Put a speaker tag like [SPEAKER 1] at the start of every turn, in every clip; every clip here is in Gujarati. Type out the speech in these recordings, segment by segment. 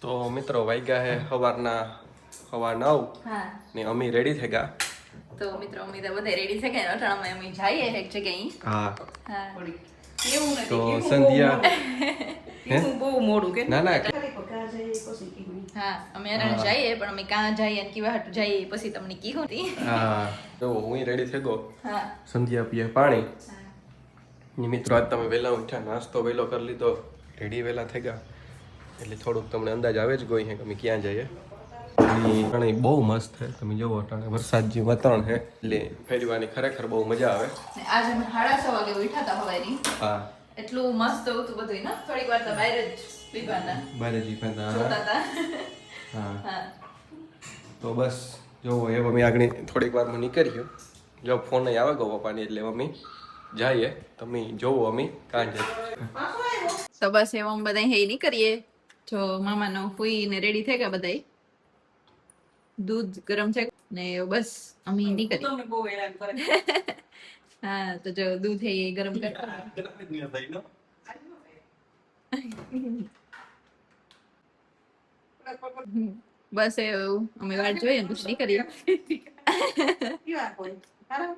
[SPEAKER 1] તો મિત્રો વાગ્યા હે સવારના 9:15
[SPEAKER 2] હા
[SPEAKER 1] ને અમે રેડી થઈ ગયા.
[SPEAKER 2] તો મિત્રો અમે તો બધા રેડી છે કે અટાણામાં અમે જઈએ એક જગ્યાએ.
[SPEAKER 1] હા
[SPEAKER 2] હા
[SPEAKER 3] એવું નથી
[SPEAKER 1] તો
[SPEAKER 3] કેવું
[SPEAKER 1] સંધ્યા
[SPEAKER 3] કેવું બહુ મોડું કે
[SPEAKER 1] ના ના
[SPEAKER 2] હા અમે અટાણે જઈએ પણ અમે કાં જઈએ અને કેવા હાટું જઈએ પછી તમને કીધું હતી.
[SPEAKER 1] હા જો હું રેડી થઈ ગયો.
[SPEAKER 2] હા
[SPEAKER 1] સંધ્યા પીએ પાણી.
[SPEAKER 2] હા
[SPEAKER 1] ને મિત્રો આજ તમે વહેલા ઉઠ્યા, નાસ્તો વહેલો કરી લીધો, રેડી વહેલા થઈ ગયા એટલે થોડુંક તમને અંદાજ આવે જ ગઈ છે કે અમે ક્યાં જઈએ. અને બહુ મસ્ત છે, તમે જોવો અટાણે વરસાદ જે વાતાવરણ છે એટલે ફેરવાની ખરેખર બહુ મજા આવે.
[SPEAKER 2] ને આજે અમે 6:30 વાગે ઉઠ્યા હતા સવારે.
[SPEAKER 1] હા
[SPEAKER 2] એટલું મસ્ત હતું બધું ને થોડીક વાર તો બહાર જ પીવાના
[SPEAKER 1] બારે જીવતા
[SPEAKER 2] જોતા હતા.
[SPEAKER 1] હા
[SPEAKER 2] હા
[SPEAKER 1] તો બસ જોવો એ અમે આગળ થોડીક વારમાં નીકળીએ. જો ફોન અહીં આવે ગયો પપ્પાની એટલે મમ્મી જઈએ. તમે જોવો અમે કાં જઈએ.
[SPEAKER 2] તો બસ એવું અમે બધા હે નીકળીએ. જો મામાનો ફૂઈને રેડી થઈ ગયા બધા. દૂધ ગરમ છે ને બસ અમે નીકળીએ.
[SPEAKER 3] તમને બહુ હેરાન કરે
[SPEAKER 2] હા તો જો દૂધ હે એ ગરમ કરતા બસ એવું અમે વાટ જોઈએ ને પછી નીકળીએ.
[SPEAKER 3] કેવા કોઈ હારા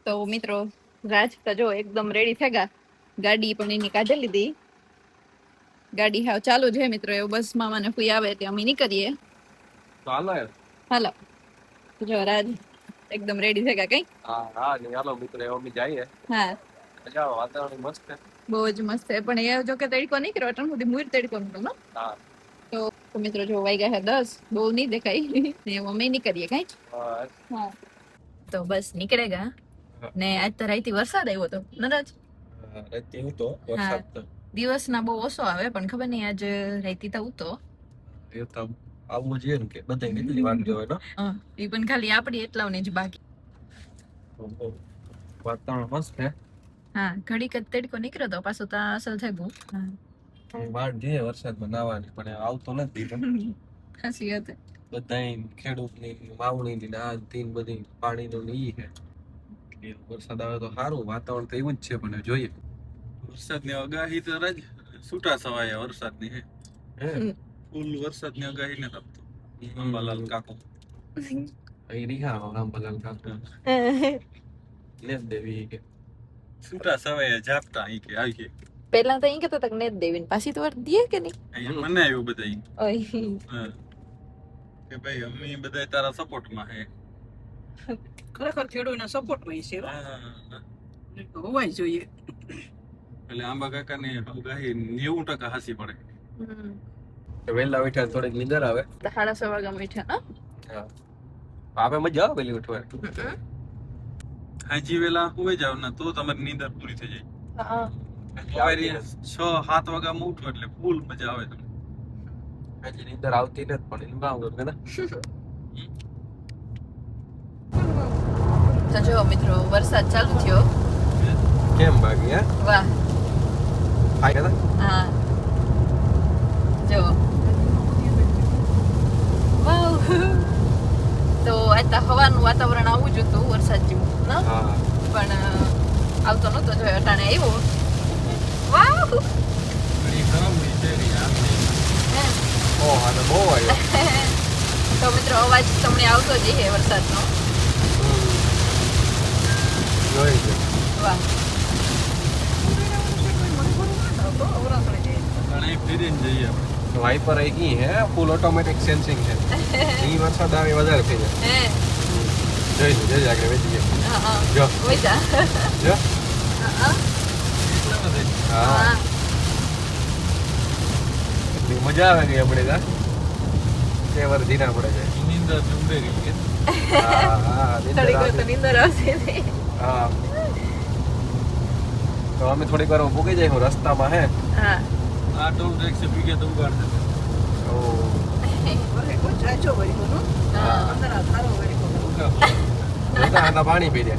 [SPEAKER 2] તો મિત્રો રાજ તો જો એકદમ રેડી થઈ ગયા. ગાડી પણ એની કાઢી લીધી. ગાડી હાવ ચાલુ છે મિત્રો. એવું બસ મામાને ફૂઈ આવે એટલે અમે નીકળીએ.
[SPEAKER 1] તો હાલો યાર.
[SPEAKER 2] હાલો જો રાજ એકદમ રેડી થઈ ગયા કઈ.
[SPEAKER 1] હા હા ને હાલો મિત્રો હવે અમે જઈએ.
[SPEAKER 2] હા
[SPEAKER 1] મજા આવે, વાતાવરણ મસ્ત છે.
[SPEAKER 2] બહુ જ મસ્ત છે પણ એ જો કે તડકો નીકળ્યો અટાણ સુધી મૂળ તડકો નીકળ્યો.
[SPEAKER 1] હા
[SPEAKER 2] તો મિત્રો જો વાગ્યા છે 10. બહુ નહીં દેખાય ને અમે નીકળીએ કઈ. હા તો બસ નીકળે ગયા ને આજ તો રાઈતી વરસાદ આવ્યો તો નરાજ.
[SPEAKER 1] રાતે હું તો વરસાદ તો
[SPEAKER 2] દિવસના બહુ ઓછો આવે પણ ખબર નહીં આજ રાઈતી તો ઉતો.
[SPEAKER 1] એ તો આવવું જોઈએ ને કે બધા કેટલી વાર જોવે ને.
[SPEAKER 2] એ પણ ખાલી આપડી એટલાઓને જ બાકી.
[SPEAKER 1] વાતાવરણ મસ્ત છે.
[SPEAKER 2] હા ઘડીક જ તડકો નીકળ્યો તો પાછું તો અસલ થઈ ગયું.
[SPEAKER 1] અમે બહાર જઈએ વરસાદમાં નાવાની પણ આવતો નથી.
[SPEAKER 2] ખાસી વાત
[SPEAKER 1] બધા ખેડૂતની વાવણીની ને આ તીન બધી પાણીનું ઈ છે. વરસાદ આવે તો સારું, વાતાવરણ તો એવું જ છે પણ જોઈએ.
[SPEAKER 4] વરસાદની આગાહી તો રજ છૂટા છવાયા વરસાદની હે
[SPEAKER 1] હે
[SPEAKER 4] ફૂલ વરસાદની આગાહી ને આપતો અંબાલાલ કાકો
[SPEAKER 1] અહીં રીહાનો રામબલાલ કાકો ને દેવી કે
[SPEAKER 4] છૂટા છવાયા ઝાપટા ઈ કે આવી કે
[SPEAKER 2] પેલા તો એ કહેતા હતા કે ને દેવીને પાછી તો વાર દે કે નહીં.
[SPEAKER 4] અહીંયા મને આવ્યું બધા
[SPEAKER 2] ઓય
[SPEAKER 4] કે ભાઈ અમે બધા તારા સપોર્ટમાં હે.
[SPEAKER 3] ખરેખર ખેડૂતના સપોર્ટમાં છે
[SPEAKER 4] હા.
[SPEAKER 3] હોવાય જોઈએ
[SPEAKER 4] એટલે આંબા કાકાની આગાહી 90% હાસી પડે.
[SPEAKER 1] વહેલા ઉઠ્યા થોડીક નીંદર આવે.
[SPEAKER 2] 6:30 વાગ્યા બેઠા
[SPEAKER 1] હા આપે મજા આવે પેલી ઉઠવાની.
[SPEAKER 4] હાજી વેલા હોઈ જાવ ને તો તમારી નીંદર પૂરી થઈ જાય.
[SPEAKER 2] હા
[SPEAKER 4] સવારે 6-7 વાગ્યામાં ઉઠો એટલે ફૂલ મજા આવે તમને.
[SPEAKER 1] હજી નીંદર આવતી નથી પણ એનું કામ કરું ને.
[SPEAKER 2] તો જો મિત્રો વરસાદ ચાલુ થયો.
[SPEAKER 1] કેમ બાકી હે
[SPEAKER 2] વાહ
[SPEAKER 1] હાય కదా
[SPEAKER 2] હા જો વાવ તો આજ તો હવાનું વાતાવરણ આવું જ હતું વરસાદ જેવું ને
[SPEAKER 1] હા
[SPEAKER 2] પણ આવતો નતો જો અટાણે આવ્યો. વાવ
[SPEAKER 4] ઘણી ગરમ ની શેરી આ
[SPEAKER 1] ઓ હા તો બહુ આવ્યો.
[SPEAKER 2] તો મિત્રો અવાજ તમને આવતો જ હશે વરસાદનો.
[SPEAKER 1] જોઈ છે
[SPEAKER 2] વાહ
[SPEAKER 4] ઘણી ફેરીને જઈએ આપણે.
[SPEAKER 1] વાઇપર આવી ગઈ હે ફૂલ ઓટોમેટિક સેન્સિંગ છે. ઈ વરસાદ આવે વધારે થઈ જાય.
[SPEAKER 2] હે
[SPEAKER 1] જોઈ આગળ વેચી ગયા.
[SPEAKER 2] હા
[SPEAKER 1] જો
[SPEAKER 2] વૈસા
[SPEAKER 1] જો
[SPEAKER 2] હા
[SPEAKER 1] હા એટલી મજા આવે ગઈ આપણે તા તે વાર જીના પડે છે.
[SPEAKER 4] નીંદર ડૂબે ગઈ કે
[SPEAKER 1] હા હા
[SPEAKER 2] થોડીક વાર તો નીંદર આવશે ને.
[SPEAKER 1] હા તો અમે થોડીક વાર ભૂગી જાય રસ્તામાં હે.
[SPEAKER 2] હા
[SPEAKER 4] આ ટોલ ટેક્સ ભીગે તો ઉગાડ દે.
[SPEAKER 1] ઓ
[SPEAKER 3] ભલે કોઈ જાજો વળી કોનો
[SPEAKER 2] હા
[SPEAKER 3] અંદર આ થારો વળી કોનો
[SPEAKER 1] જોતા આના પાણી પી દે.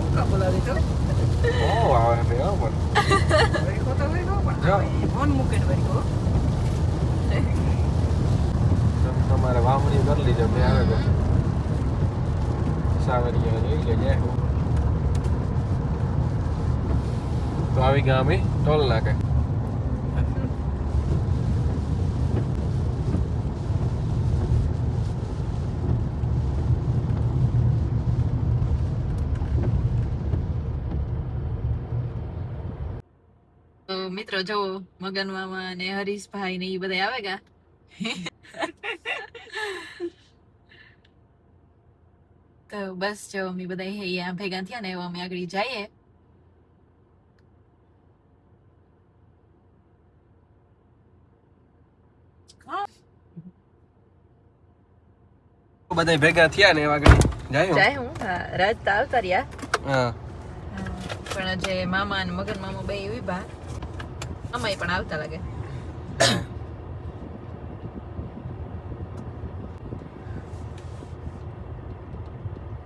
[SPEAKER 3] ઉકા બોલાવી તો
[SPEAKER 1] ઓ આવે છે હો પણ
[SPEAKER 3] વળી કો તો વળી કો
[SPEAKER 1] જો.
[SPEAKER 3] પણ ફોન મૂકે વળી કો
[SPEAKER 1] તમારે વાવણી કરી લીધો તે આવે તો સાવરિયા જોઈ લેજે. તો તો આવી ગયા અમે ટોલ નાકે.
[SPEAKER 2] તો મિત્રો જો મગન મામા ને હરીશભાઈ ને એ બધા આવે ગયા. તો બસ જો અમે બધા અહીંયા ભેગા થયા ને અમે આગળ જઈએ.
[SPEAKER 1] બધા ભેગા થયા ને એવા ઘડી જાય
[SPEAKER 2] જાય હું રાત તો આવતા રહ્યા.
[SPEAKER 1] હા
[SPEAKER 2] પણ જે મામા અને મગન મામા બે ઉભા મામા પણ આવતા લાગે.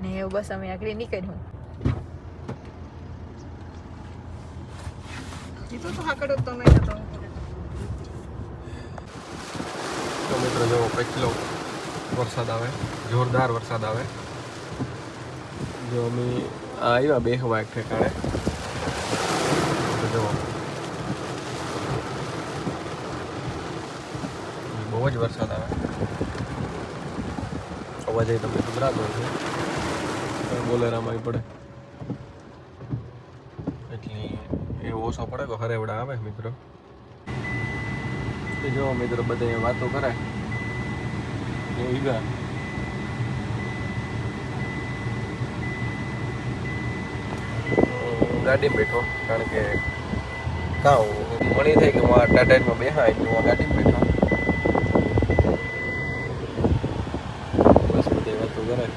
[SPEAKER 2] ને એવું બસ અમે આગળ નીકળ્યું.
[SPEAKER 3] કીધું તો હાકડો તો નહીં હતો.
[SPEAKER 1] તો મિત્રો જો કેટલો વરસાદ આવે, જોરદાર વરસાદ આવે. જો અમે આવ્યા બેહવા એક ઠેકાણે. તો જો બહુ જ વરસાદ આવે. અવાજ તમને સંભળાતો છે, બોલેરામાં પડે એટલે એ ઓછો પડે તો હરેવડા આવે મિત્રો. જો મિત્રો બધા વાતો કરે ગયા. ગાડીમાં બેઠો કારણ કે કાં મળી થાય કે હું આ ટાટામાં બેહા એટલે હું ગાડીમાં બેઠો. બસ બધી વાતો કરે.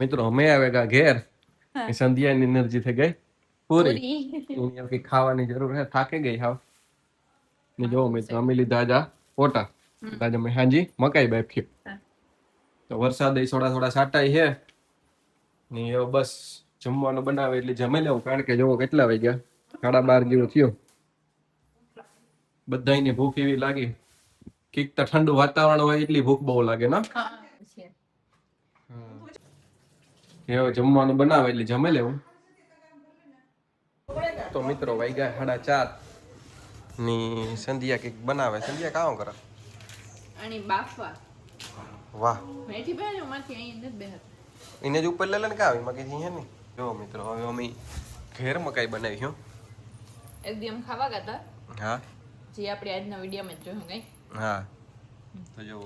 [SPEAKER 1] મિત્રો અમે આવે ગયા ઘેર, સંધ્યાની એનર્જી થઈ ગઈ પૂરી. કઈ ખાવાની જરૂર હે, થાકી ગઈ હાવ. ને જો મિત્રો અમે લીધા આજા ફોટા. આજે મેં હાજી મકાઈ બાફી. તો વરસાદ થોડા થોડા સાટાઈ છે ને હવે બસ જમવાનું બનાવે એટલે જમી લેવું. કારણ કે જો કેટલા વાગ્યા, 12:30 જેવું થયું. બધાને ભૂખ એવી લાગી. કઈક તો ઠંડુ વાતાવરણ હોય એટલી ભૂખ બહુ લાગે ને. હવે જમવાનું બનાવે એટલે જમી લેવું. તો મિત્રો વાગ્યા 4:30 ની સંધ્યા કઈક બનાવે. સંધ્યા કામ કરે
[SPEAKER 2] અને બાફવા.
[SPEAKER 1] વાહ,
[SPEAKER 2] મેઠી બેહજો માંથી અહીં નથી બેહત.
[SPEAKER 1] એને જ ઉપર લે લે ને કાવી મકે છે ને. જો મિત્રો હવે અમે ઘેર મકાઈ બનાવી હો.
[SPEAKER 2] એકદમ ખાવા ગાતા.
[SPEAKER 1] હા
[SPEAKER 2] જે આપણે આજના વિડીયોમાં જોયું કઈ.
[SPEAKER 1] હા તો જો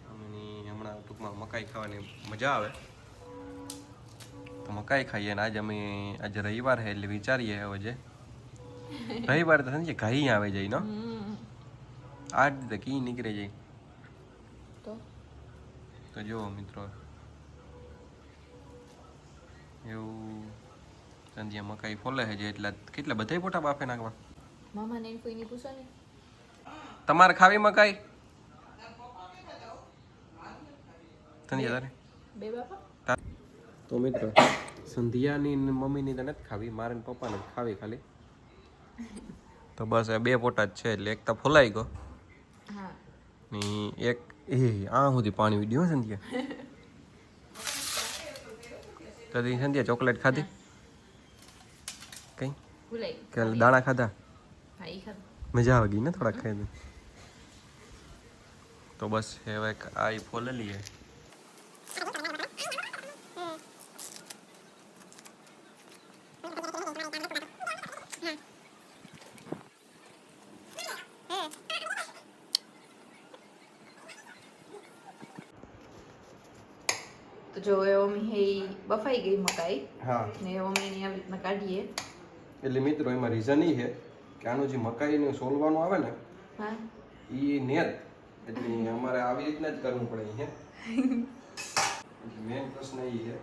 [SPEAKER 1] અમે હમણાં ટૂંકમાં મકાઈ ખાવાની મજા આવે તો મકાઈ ખાઈએ. ને આજે રવિવાર છે એટલે વિચારીએ હવે જે રવિવાર તો સમજે ઘાઈ આવે જાય નો. આ રીતે કી નીકળે જાય. તો જો મિત્રો એવું સંધ્યા મકાઈ ફોલે છે જે એટલા કેટલા બધા ફોટા બાફે નાખવા.
[SPEAKER 2] મામા ને કોઈની પૂછો ને
[SPEAKER 1] તમારે ખાવી મકાઈ સંધ્યા તારે
[SPEAKER 2] બે બાપા.
[SPEAKER 1] તો મિત્રો સંધ્યાની મમ્મીની તો નથી ખાવી, મારે ને પપ્પાને જ ખાવી ખાલી. તો બસ આ 2 ફોટા જ છે એટલે એક તો ફોલાઈ ગયો ને એક આ સુધી પાણી વિડીયો સંધ્યા. કદી સંધ્યા ચોકલેટ ખાધી કઈ કે દાણા ખાધા? મજા આવી ગઈ ને થોડાક ખાઈ. તો બસ હવે આ ફોલે લઈએ.
[SPEAKER 2] તો જો અમે હે બફાઈ ગઈ મકાઈ.
[SPEAKER 1] હા
[SPEAKER 2] ને અમે એની આવી રીતના કાઢીએ.
[SPEAKER 1] એટલે મિત્રો એમાં રીઝન એ છે કે આનું જે મકાઈને સોલવાનું આવે ને
[SPEAKER 2] હા
[SPEAKER 1] એ નેર એટલે અમારે આવી રીતના જ કરવું પડે છે. મેન પ્રશ્ન એ છે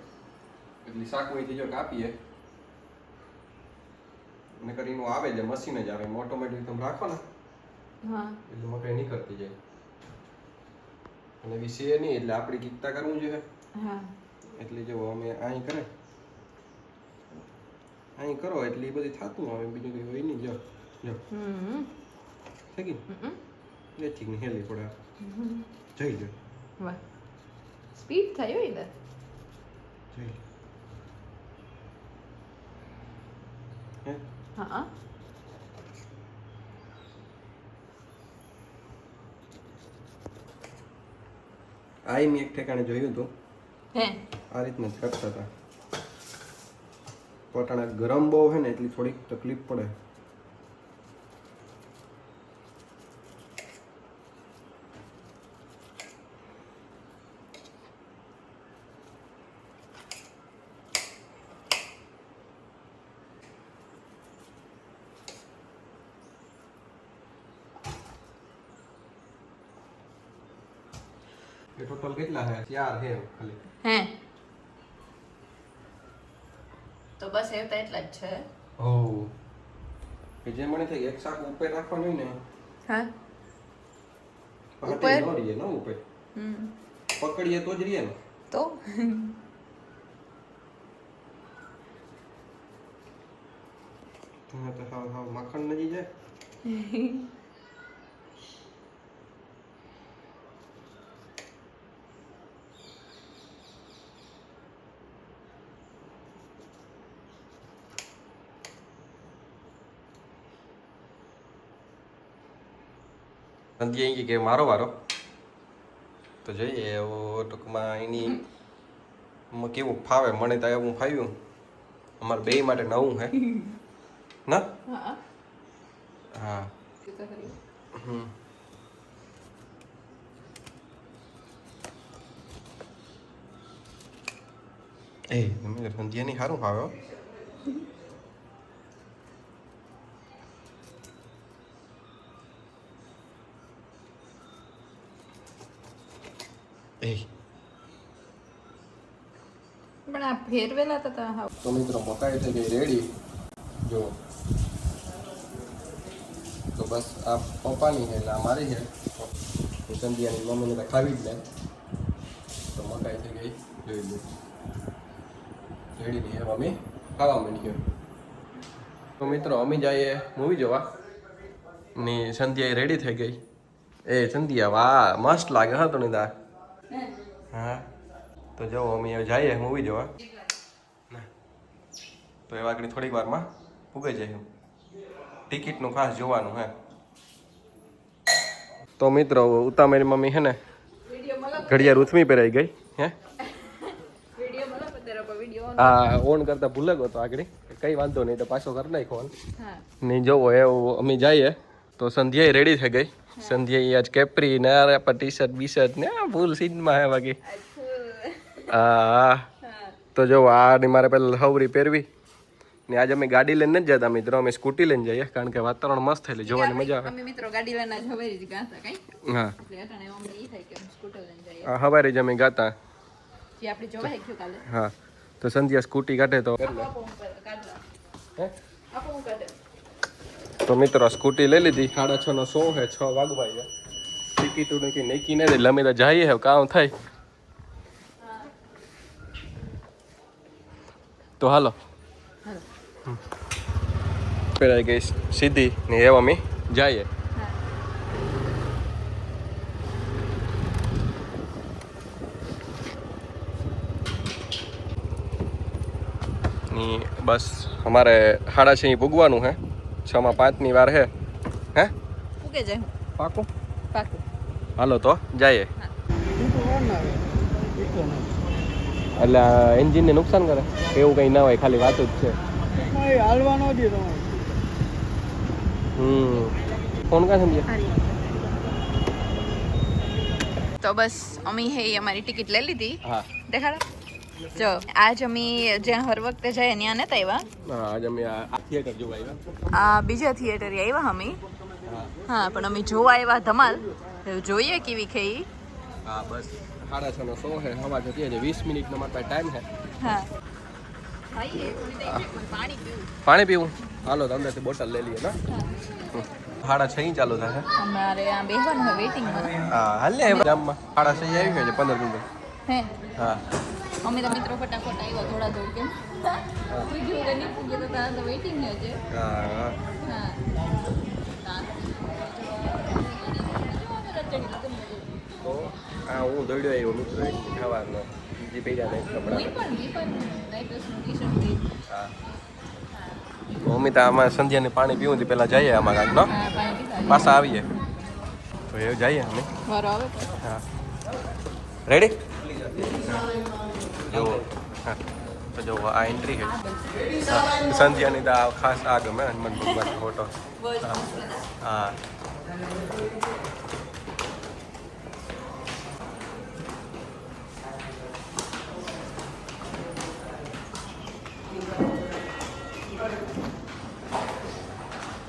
[SPEAKER 1] એટલે શાકમાંથી જો કાપીએ ને કરીને આવે છે મશીન જ આવે ઓટોમેટિક તમે રાખો ને
[SPEAKER 2] હા
[SPEAKER 1] એટલે મકાઈ નીકળતી જાય. અને વિશે નહીં એટલે આપણે ગીતતા કરવું જોઈએ.
[SPEAKER 2] હા
[SPEAKER 1] એટલે જો અમે અહીં કરે અહીં કરો એટલે એ બધી થતું આવે બીજું કંઈ હોય નહીં. જો જો થઈ ગઈ ને ઠીક ને હેલી પડે જઈ જો.
[SPEAKER 2] વાહ સ્પીડ થાય હોય ને.
[SPEAKER 1] જઈ હે
[SPEAKER 2] હા
[SPEAKER 1] આ મેં એક ઠેકાણે જોયું હતું
[SPEAKER 2] હે
[SPEAKER 1] આ રીતના જ કરતા હતા. પટાણા ગરમ બહુ છે ને એટલી થોડીક તકલીફ પડે. ટોટલ કેટલા છે? 4 છે ખાલી.
[SPEAKER 2] હે તો બસ એવું તો એટલા જ છે.
[SPEAKER 1] ઓ કે જે મને થાય એક શાક ઉપર રાખવાનું હોય ને
[SPEAKER 2] હા
[SPEAKER 1] પાટે ન રહીએ ને ઉપર
[SPEAKER 2] હમ
[SPEAKER 1] પકડીએ તો જ રહીએ ને.
[SPEAKER 2] તો
[SPEAKER 1] તમે તો હાવ માખણ નજી જાય. સંધ્યા કે મારો વારો તો જોઈએ એવો ટૂંકમાં એની કેવું ફાવે. મને તો એવું ફાવ્યું. અમારે બે માટે નવું હે ના.
[SPEAKER 2] હા
[SPEAKER 1] હા હમ એ સંધ્યાની સારું ફાવે. એ
[SPEAKER 2] પણ આ ફેરવેલા તો હા
[SPEAKER 1] તો મિત્રો મકાઈ થઈ ગઈ રેડી. જો તો બસ આ પપ્પાની છે એટલે આ મારી છે. સંધ્યાની મમ્મીને તો ખાવી જ લે. તો મકાઈ થઈ ગઈ જોઈ લો રેડી થઈ મમ્મી ખાવા માંડી. તો મિત્રો અમે જઈએ મૂવી જોવા ની સંધ્યા રેડી થઈ ગઈ. એ સંધ્યા વાહ મસ્ત લાગે હા તને દા. હા તો જો અમે જઈએ મૂવી જોવા. તો એ વાગડી થોડીક વારમાં ઉગાઈ જાય. ટિકિટનું ખાસ જોવાનું હે. તો મિત્રો ઉતામેરી મમ્મી હે ને ઘડિયાળ ઉથમી પહેરાઈ ગઈ હે. હા ઓન કરતા ભૂલે ગયો તો આગળ કઈ વાંધો નહીં તો પાછો કરી નાખો ઓન. નહીં જોવો એવું અમે જઈએ તો સંધ્યાએ રેડી થઈ ગઈ. સંધ્યાએ આજ કેપરી ને ટી શર્ટ બી શર્ટ ને ફૂલ સીનમાં હે બાકી. હા તો જો આ મારે પેલા હવરી પહેરવી ને આજે અમે ગાડી લઈને નથી જતા મિત્રો. અમે સ્કૂટી લઈને જઈએ કારણ કે વાતાવરણ મસ્ત એટલે જોવાની મજા આવે.
[SPEAKER 2] અમે મિત્રો ગાડી લઈને જ હવેરી જ ગાતા કઈ
[SPEAKER 1] હા
[SPEAKER 2] એટલે અટાણે અમને ઈ થાય કે સ્કૂટર લઈને જઈએ.
[SPEAKER 1] હવારે જ અમે ગાતા.
[SPEAKER 2] જે આપણે જોવા હેખ્યું કાલે
[SPEAKER 1] હા તો સંધ્યા સ્કૂટી કાઢે તો તો મિત્રો સ્કૂટી લઈ લીધી. 6:30 શો હે 6 વાગવા છે. ટિકિટ નથી નક્કી નહીં એટલે અમે તો જઈએ હે કામ થાય તો હાલો. પેરાઈ ગઈ સીધી ને એવા અમે જઈએ. બસ અમારે 6:30 ભૂગવાનું હે. 6:05 વાર હે. હે
[SPEAKER 2] પૂગે જાય
[SPEAKER 1] પાકું
[SPEAKER 2] પાકું
[SPEAKER 1] હાલો તો જઈએ. એટલે એન્જિનને નુકસાન કરે એવું કંઈ ના હોય ખાલી વાત જ છે. ફોન કાં સમજ્યા.
[SPEAKER 2] તો બસ અમે હે અમારી ટિકિટ લઈ લીધી.
[SPEAKER 1] હા
[SPEAKER 2] દેખાડો જો આજ અમે જ્યાં હર વખતે જાય ત્યાં નતા આવ્યા.
[SPEAKER 1] હા આજે અમે આ થિયેટર જોવા આવ્યા.
[SPEAKER 2] આ બીજા થિયેટરે આવ્યા અમે. હા પણ અમે જોવા આવ્યા ધમાલ. જોઈએ કેવી ખઈ.
[SPEAKER 1] હા બસ 6:30 શો હે. હવા જતી હશે 20 મિનિટનો મારા પાસે ટાઈમ છે.
[SPEAKER 2] હા
[SPEAKER 1] પાણી પીવું હાલો તો અંદરથી બોટલ લઈ લઈએ ને. 6:30 ચાલુ થશે.
[SPEAKER 2] અમારે આ બેહવાનું છે વેઇટિંગમાં.
[SPEAKER 1] હા હાલ ને ગામમાં 6:30 આવી ગયો છે 15 મિનિટ.
[SPEAKER 2] હે
[SPEAKER 1] હા
[SPEAKER 2] અમે તો મિત્રો ફટાફટ આવ્યા થોડા દોડ કેમ પૂગ્યું કે નહીં પૂગ્યું તો તારા તો વેઇટિંગ છે હજી.
[SPEAKER 1] હા
[SPEAKER 2] હા
[SPEAKER 1] તો હા હું દોડ્યો આવ્યો મિત્રો સવારનો. બીજી પૈડા નહીં કપડા.
[SPEAKER 2] હું પણ નાઇટ ડ્રેસનું ટી-શર્ટ
[SPEAKER 1] હા મમ્મી તો આમાં સંધ્યાને પાણી પીવું હતી પહેલાં જઈએ આમાં કાંઈક નો
[SPEAKER 2] હા પાણી પીધા
[SPEAKER 1] પાછા આવીએ તો એ જઈએ અમે
[SPEAKER 2] વારો આવે તો
[SPEAKER 1] હા રેડી જો હા તો જો આ એન્ટ્રી છે સંધ્યાની તો આ ખાસ આ ગમે હનુમાન ભગવાન ફોટો હા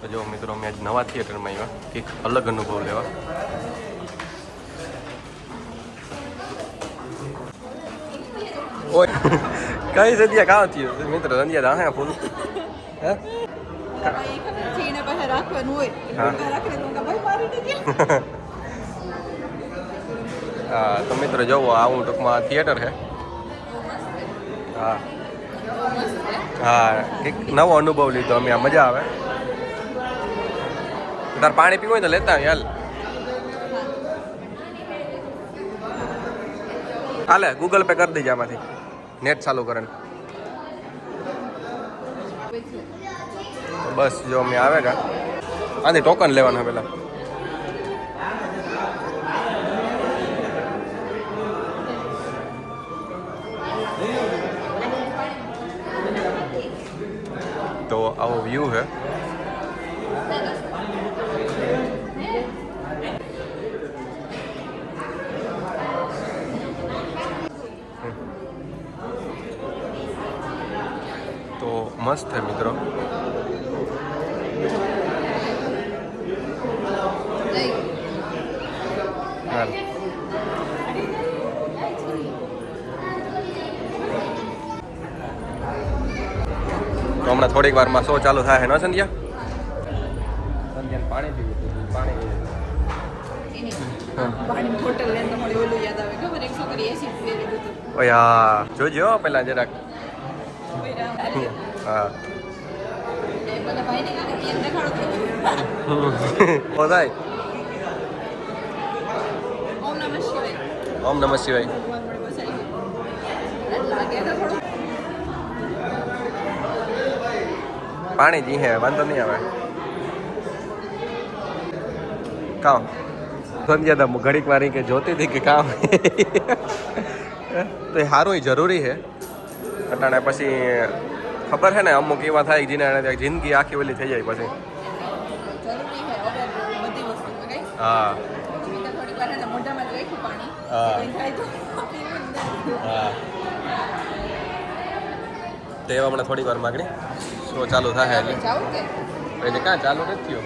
[SPEAKER 1] તો જો મિત્રો અમે આજ નવા થિયેટરમાં આવ્યા કંઈક અલગ અનુભવ લેવા ઓય કઈ સંધ્યા કાં થયું મિત્રો સંધ્યા હા ફૂલ હે
[SPEAKER 2] ચીને પાસે રાખવાનું હોય
[SPEAKER 1] હા.
[SPEAKER 2] રાખી દઉં કે ભાઈ મારી દીધી
[SPEAKER 1] હા તો મિત્રો જોવો આવું ટૂંકમાં થિયેટર છે હા હા એક નવો અનુભવ લીધો અમે આ મજા આવે તાર પાણી પીવું હોય તો લેતા આવી હાલ હાલે ગૂગલ પે કરી દેજે આમાંથી નેટ ચાલુ કરે બસ જો અમે આવે કા આથી ટોકન લેવાના પેલા તો આવો વ્યૂ છે તો મસ્ત છે મિત્રો હાલ. તો હમણાં થોડીક વારમાં શો ચાલુ થાય ન સંધ્યા સંધ્યાને પાણી પીવું હતું પાણી
[SPEAKER 2] પાણી બોટલ લઈને તમારે ઓલું યાદ આવે ખબર એક છોકરી એસિડ પી લીધું હતું
[SPEAKER 1] ઓય હા જોજો પેલા જરાક હા
[SPEAKER 2] એ બધા ભાઈને કાંઈ પીને દેખાડો
[SPEAKER 1] ઓ થાય
[SPEAKER 2] ઓમ નમઃ શિવાય
[SPEAKER 1] ઓમ નમઃ શિવાય
[SPEAKER 2] ભગવાન મને બચાવી ગયો લાગે તો થોડું
[SPEAKER 1] પાણી જી હે વાંધો નહીં આવે કામ સમજ્યા તા ઘડીક વારી કે જોતી હતી કે કામ તો એ સારું જરૂરી છે અટાણે પછી ખબર છે ને અમુક એવા થાય જેને જિંદગી આખી ઓલી થઈ જાય પછી
[SPEAKER 2] જરૂરી છે હવે બધી વસ્તુમાં કઈ
[SPEAKER 1] હા
[SPEAKER 2] થોડીક વાર એને મોઢામાં જ રાખ્યું પાણી
[SPEAKER 1] હા.
[SPEAKER 2] કંઈ થાય તો
[SPEAKER 1] હા તો એવા હમણાં થોડીક વાર માગણી શો ચાલુ થાય એટલે
[SPEAKER 2] જાઉં કે
[SPEAKER 1] એટલે કાં ચાલુ નથી થયું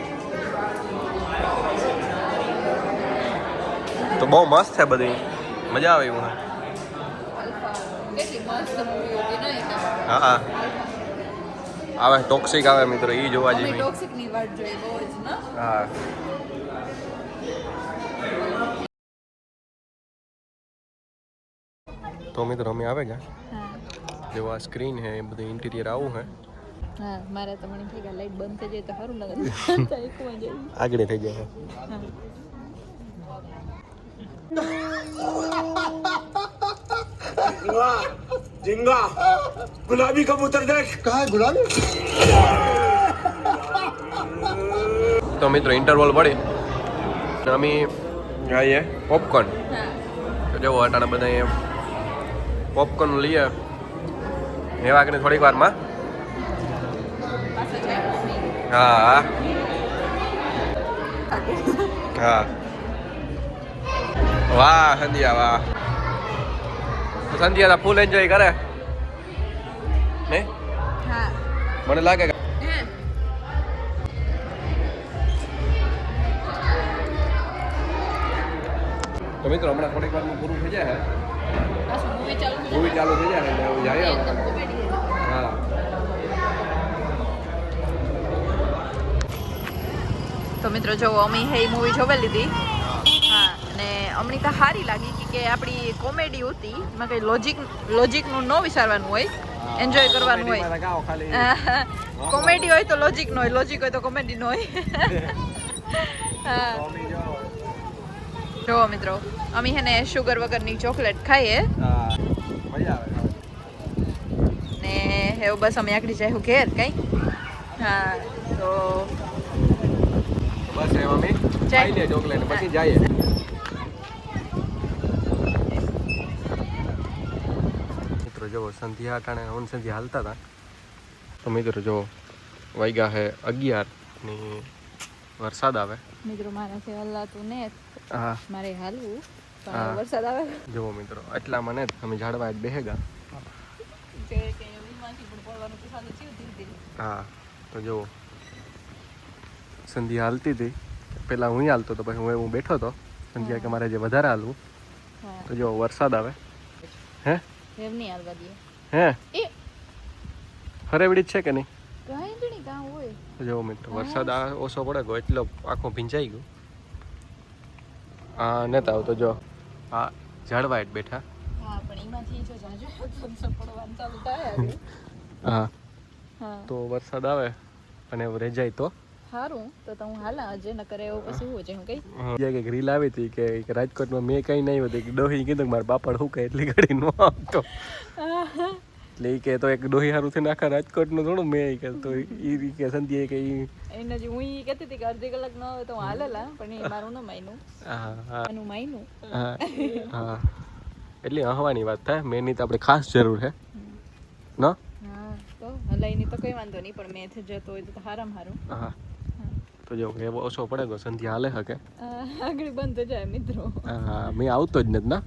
[SPEAKER 1] તો બહુ મસ્ત છે બધી મજા આવે એવું
[SPEAKER 2] કેટલી મસ્ત મૂવી હતી નહીં
[SPEAKER 1] હા હા આવે ટોક્સિક આવે મિત્રો એ જોવા
[SPEAKER 2] અમે
[SPEAKER 1] જેવી
[SPEAKER 2] ટોક્સિકની વાત જોઈ બહુ જ ને
[SPEAKER 1] હા તો મિત્રો અમે આવે ગયા
[SPEAKER 2] હા
[SPEAKER 1] જો આ સ્ક્રીન છે એ બધું ઇન્ટિરિયર આવું છે
[SPEAKER 2] હા મારે તો મને થઈ ગયા લાઈટ બંધ થઈ જાય તો સારું લાગે તો એકમાં જાય
[SPEAKER 1] આગળ થઈ જાય
[SPEAKER 2] હા
[SPEAKER 5] झिंगा गुलाबी कबूतर देख कहा है गुलाबी
[SPEAKER 1] તો મિત્રો ઇન્ટરવલ પડી અમે ખાઈએ પોપકોર્ન
[SPEAKER 2] હા
[SPEAKER 1] તો જવો અટાણે બધા પોપકોર્ન લઈએ એવા કે થોડીક વારમાં
[SPEAKER 2] પાછો જાય મમ્મી
[SPEAKER 1] હા હા વાહ સંધ્યા વાહ તો સંધ્યા ફૂલ એન્જોય કરે ને
[SPEAKER 2] હા
[SPEAKER 1] મને લાગે કે
[SPEAKER 2] હે
[SPEAKER 1] તો મિત્રો હમણાં થોડીક વારમાં પૂરું થઈ જાય
[SPEAKER 2] પાછું મૂવી ચાલુ થઈ
[SPEAKER 1] મૂવી ચાલુ થઈ જાય એટલે જાય
[SPEAKER 2] જાય
[SPEAKER 1] હવે.
[SPEAKER 2] એકદમ કોમેડી
[SPEAKER 1] હા
[SPEAKER 2] તો મિત્રો જો અમે હે મૂવી જોવે લીધી હા અને અમને તો સારી લાગી કે આપણી કોમેડી હતી એમાં કંઈ લોજિકનું ન વિચારવાનું હોય એન્જોય કરવાનું હોય કોમેડી હોય તો લોજિક નો હોય લોજિક હોય તો કોમેડી નો હોય હા જો મિત્રો અમે હે ને શુગર વગરની ચોકલેટ ખાઈએ
[SPEAKER 1] મજા આવે
[SPEAKER 2] ને એવું બસ અમે આકડી જાય ઘેર કઈ હા તો
[SPEAKER 1] બસ એ મમ્મી ખાઈ લે ચોકલેટ પછી જઈએ મિત્રો જો સંધ્યા ટાણે હું સંધ્યા હાલતા હતા તો મિત્રો જો વાગ્યા હે 11 ની વરસાદ આવે
[SPEAKER 2] મિત્રો મારાથી હલાતું ને
[SPEAKER 1] હા
[SPEAKER 2] મારે હાલવું
[SPEAKER 1] હા.
[SPEAKER 2] પણ વરસાદ આવે
[SPEAKER 1] જુઓ મિત્રો એટલા મને જ અમે ઝાડવા જ બેહેગા
[SPEAKER 2] કે વીમાંથી પણ પડવાનું તો સારું થયું ધીરે ધીરે
[SPEAKER 1] હા તો જુઓ સંધ્યા હાલતી હતી પહેલાં હું હાલતો હતો પછી હું બેઠો હતો સંધ્યા કે મારે જે વધારે હાલવું
[SPEAKER 2] હા
[SPEAKER 1] તો જો વરસાદ આવે હે
[SPEAKER 2] એમ નહીં હાલવા દે
[SPEAKER 1] હે
[SPEAKER 2] એ
[SPEAKER 1] હરેવડી જ છે કે નહીં
[SPEAKER 2] કાંઈ જ નહીં કાં હોય
[SPEAKER 1] તો જો મિત્રો વરસાદ આ ઓછો પડે ગયો એટલો આખો ભીંજાઈ ગયો હા નતા આવતો જો હા ઝાડવા જ બેઠા
[SPEAKER 2] હા પણ એમાંથી જો જાજો પડવાનું ચાલુ થાય આગળ.
[SPEAKER 1] હા
[SPEAKER 2] હા
[SPEAKER 1] તો વરસાદ આવે અને એવું રહી જાય તો
[SPEAKER 2] સારું તો હું હાલા આજે ન કરે એવું પછી હું છે હું કઈ
[SPEAKER 1] કંઈક રીલ આવી હતી કે રાજકોટમાં મેં કંઈ નહીં હતું કે ડોહી કીધું કે મારા પાપડ શું કહે એટલી ઘડી નો આવતો એટલે એ કે તો એક ડોહી સારું થઈને આખા રાજકોટનું થોડું મેં કે તો એ કે સંધ્યાએ કે ઈ
[SPEAKER 2] એને જે હું ઈ કહેતી હતી કે અડધી કલાક ન હોય તો હું હાલેલા પણ એ મારું ન માયનું
[SPEAKER 1] હા હા
[SPEAKER 2] એનું માયનું
[SPEAKER 1] હા હા એટલી હવાની વાત થાય મેની તો આપણે ખાસ જરૂર છે ન
[SPEAKER 2] હા તો હલાઈની તો કઈ વાંધો નહીં પણ મેં જતો હોય તો હારામ હારું
[SPEAKER 1] હા તો જો એવો ઓછો પડે ગયો સંધ્યા હાલે શકે
[SPEAKER 2] આગળ બંધ થઈ જાય મિત્રો
[SPEAKER 1] હા મેં આવતો જ નથી ના